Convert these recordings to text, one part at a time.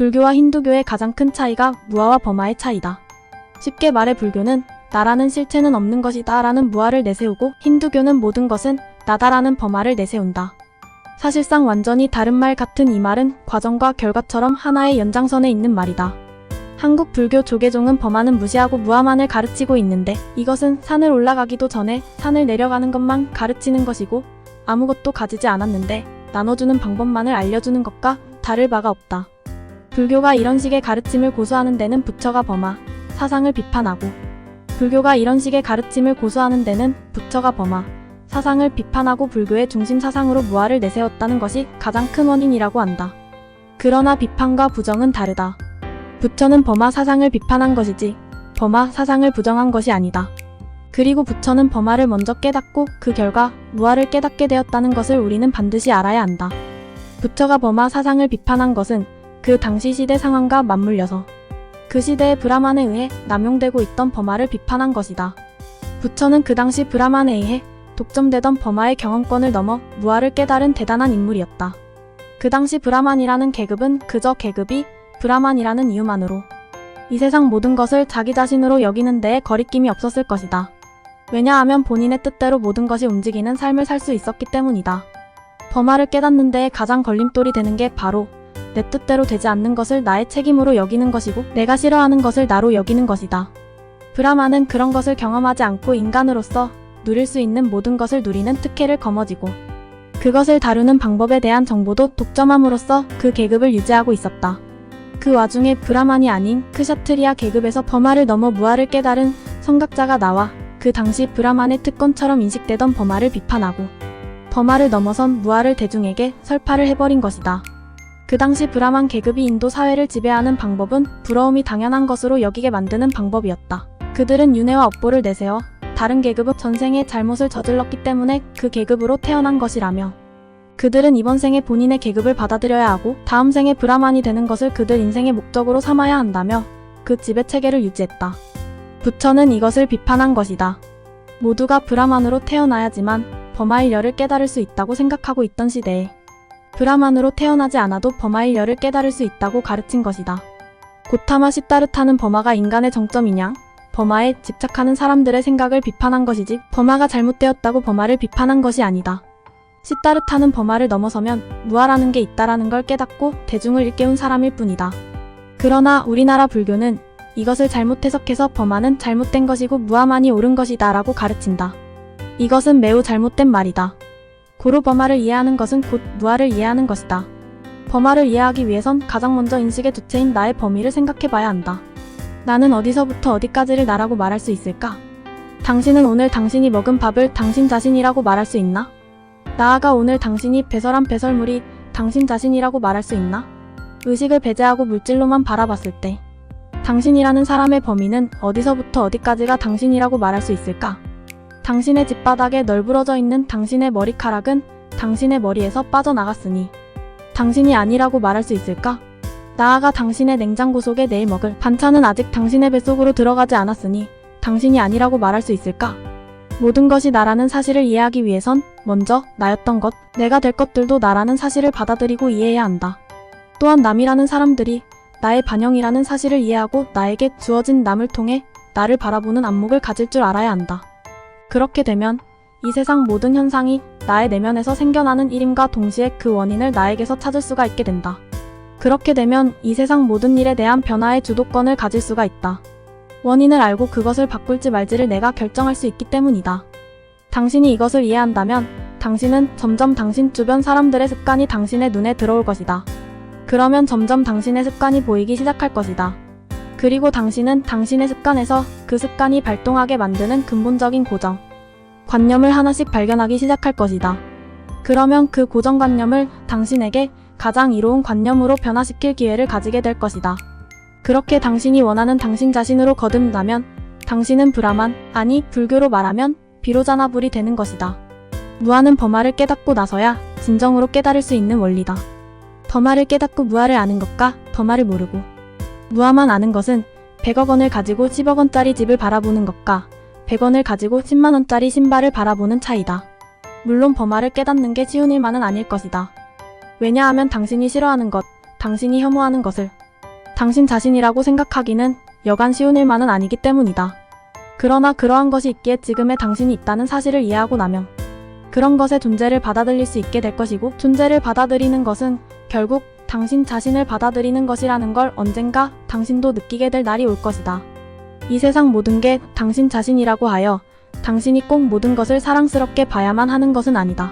불교와 힌두교의 가장 큰 차이가 무아와 범아의 차이다. 쉽게 말해 불교는 나라는 실체는 없는 것이다 라는 무아를 내세우고 힌두교는 모든 것은 나다라는 범아를 내세운다. 사실상 완전히 다른 말 같은 이 말은 과정과 결과처럼 하나의 연장선에 있는 말이다. 한국 불교 조계종은 범아는 무시하고 무아만을 가르치고 있는데 이것은 산을 올라가기도 전에 산을 내려가는 것만 가르치는 것이고 아무것도 가지지 않았는데 나눠주는 방법만을 알려주는 것과 다를 바가 없다. 불교가 이런 식의 가르침을 고수하는 데는 부처가 범아, 사상을 비판하고 불교가 이런 식의 가르침을 고수하는 데는 부처가 범아, 사상을 비판하고 불교의 중심 사상으로 무아를 내세웠다는 것이 가장 큰 원인이라고 한다. 그러나 비판과 부정은 다르다. 부처는 범아 사상을 비판한 것이지 범아 사상을 부정한 것이 아니다. 그리고 부처는 범아를 먼저 깨닫고 그 결과 무아를 깨닫게 되었다는 것을 우리는 반드시 알아야 한다. 부처가 범아 사상을 비판한 것은 그 당시 시대 상황과 맞물려서 그 시대의 브라만에 의해 남용되고 있던 범아를 비판한 것이다. 부처는 그 당시 브라만에 의해 독점되던 범아의 경험권을 넘어 무아를 깨달은 대단한 인물이었다. 그 당시 브라만이라는 계급은 그저 계급이 브라만이라는 이유만으로 이 세상 모든 것을 자기 자신으로 여기는 데에 거리낌이 없었을 것이다. 왜냐하면 본인의 뜻대로 모든 것이 움직이는 삶을 살 수 있었기 때문이다. 범아를 깨닫는 데에 가장 걸림돌이 되는 게 바로 내 뜻대로 되지 않는 것을 나의 책임으로 여기는 것이고 내가 싫어하는 것을 나로 여기는 것이다. 브라만은 그런 것을 경험하지 않고 인간으로서 누릴 수 있는 모든 것을 누리는 특혜를 거머쥐고 그것을 다루는 방법에 대한 정보도 독점함으로써 그 계급을 유지하고 있었다. 그 와중에 브라만이 아닌 크샤트리아 계급에서 범아를 넘어 무아를 깨달은 성각자가 나와 그 당시 브라만의 특권처럼 인식되던 범아를 비판하고 범아를 넘어선 무아를 대중에게 설파를 해버린 것이다. 그 당시 브라만 계급이 인도 사회를 지배하는 방법은 부러움이 당연한 것으로 여기게 만드는 방법이었다. 그들은 윤회와 업보를 내세워 다른 계급은 전생에 잘못을 저질렀기 때문에 그 계급으로 태어난 것이라며 그들은 이번 생에 본인의 계급을 받아들여야 하고 다음 생에 브라만이 되는 것을 그들 인생의 목적으로 삼아야 한다며 그 지배체계를 유지했다. 부처는 이것을 비판한 것이다. 모두가 브라만으로 태어나야지만 범아의 열을 깨달을 수 있다고 생각하고 있던 시대에 브라만으로 태어나지 않아도 범아의 열을 깨달을 수 있다고 가르친 것이다. 고타마 시타르타는 범아가 인간의 정점이냐? 범아에 집착하는 사람들의 생각을 비판한 것이지 범아가 잘못되었다고 범아를 비판한 것이 아니다. 시타르타는 범아를 넘어서면 무아라는 게 있다라는 걸 깨닫고 대중을 일깨운 사람일 뿐이다. 그러나 우리나라 불교는 이것을 잘못 해석해서 범아는 잘못된 것이고 무아만이 옳은 것이다 라고 가르친다. 이것은 매우 잘못된 말이다. 고로 범아를 이해하는 것은 곧 무아를 이해하는 것이다. 범아를 이해하기 위해선 가장 먼저 인식의 주체인 나의 범위를 생각해봐야 한다. 나는 어디서부터 어디까지를 나라고 말할 수 있을까? 당신은 오늘 당신이 먹은 밥을 당신 자신이라고 말할 수 있나? 나아가 오늘 당신이 배설한 배설물이 당신 자신이라고 말할 수 있나? 의식을 배제하고 물질로만 바라봤을 때 당신이라는 사람의 범위는 어디서부터 어디까지가 당신이라고 말할 수 있을까? 당신의 집바닥에 널브러져 있는 당신의 머리카락은 당신의 머리에서 빠져나갔으니 당신이 아니라고 말할 수 있을까? 나아가 당신의 냉장고 속에 내일 먹을 반찬은 아직 당신의 뱃속으로 들어가지 않았으니 당신이 아니라고 말할 수 있을까? 모든 것이 나라는 사실을 이해하기 위해선 먼저 나였던 것, 내가 될 것들도 나라는 사실을 받아들이고 이해해야 한다. 또한 남이라는 사람들이 나의 반영이라는 사실을 이해하고 나에게 주어진 남을 통해 나를 바라보는 안목을 가질 줄 알아야 한다. 그렇게 되면 이 세상 모든 현상이 나의 내면에서 생겨나는 일임과 동시에 그 원인을 나에게서 찾을 수가 있게 된다. 그렇게 되면 이 세상 모든 일에 대한 변화의 주도권을 가질 수가 있다. 원인을 알고 그것을 바꿀지 말지를 내가 결정할 수 있기 때문이다. 당신이 이것을 이해한다면 당신은 점점 당신 주변 사람들의 습관이 당신의 눈에 들어올 것이다. 그러면 점점 당신의 습관이 보이기 시작할 것이다. 그리고 당신은 당신의 습관에서 그 습관이 발동하게 만드는 근본적인 고정, 관념을 하나씩 발견하기 시작할 것이다. 그러면 그 고정관념을 당신에게 가장 이로운 관념으로 변화시킬 기회를 가지게 될 것이다. 그렇게 당신이 원하는 당신 자신으로 거듭나면 당신은 브라만, 아니 불교로 말하면 비로자나불이 되는 것이다. 무아는 범아를 깨닫고 나서야 진정으로 깨달을 수 있는 원리다. 범아를 깨닫고 무아를 아는 것과 범아를 모르고 무아만 아는 것은 100억 원을 가지고 10억 원짜리 집을 바라보는 것과 100원을 가지고 10만 원짜리 신발을 바라보는 차이다. 물론 범아를 깨닫는 게 쉬운 일만은 아닐 것이다. 왜냐하면 당신이 싫어하는 것, 당신이 혐오하는 것을 당신 자신이라고 생각하기는 여간 쉬운 일만은 아니기 때문이다. 그러나 그러한 것이 있기에 지금의 당신이 있다는 사실을 이해하고 나면 그런 것의 존재를 받아들일 수 있게 될 것이고, 존재를 받아들이는 것은 결국 당신 자신을 받아들이는 것이라는 걸 언젠가 당신도 느끼게 될 날이 올 것이다. 이 세상 모든 게 당신 자신이라고 하여 당신이 꼭 모든 것을 사랑스럽게 봐야만 하는 것은 아니다.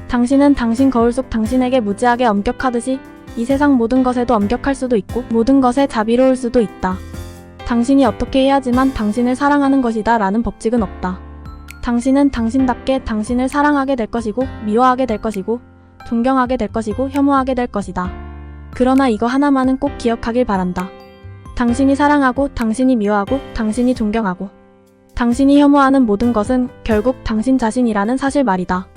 당신은 당신 거울 속 당신에게 무지하게 엄격하듯이 이 세상 모든 것에도 엄격할 수도 있고 모든 것에 자비로울 수도 있다. 당신이 어떻게 해야지만 당신을 사랑하는 것이다 라는 법칙은 없다. 당신은 당신답게 당신을 사랑하게 될 것이고 미워하게 될 것이고 존경하게 될 것이고 혐오하게 될 것이다. 그러나 이거 하나만은 꼭 기억하길 바란다. 당신이 사랑하고 당신이 미워하고 당신이 존경하고 당신이 혐오하는 모든 것은 결국 당신 자신이라는 사실 말이다.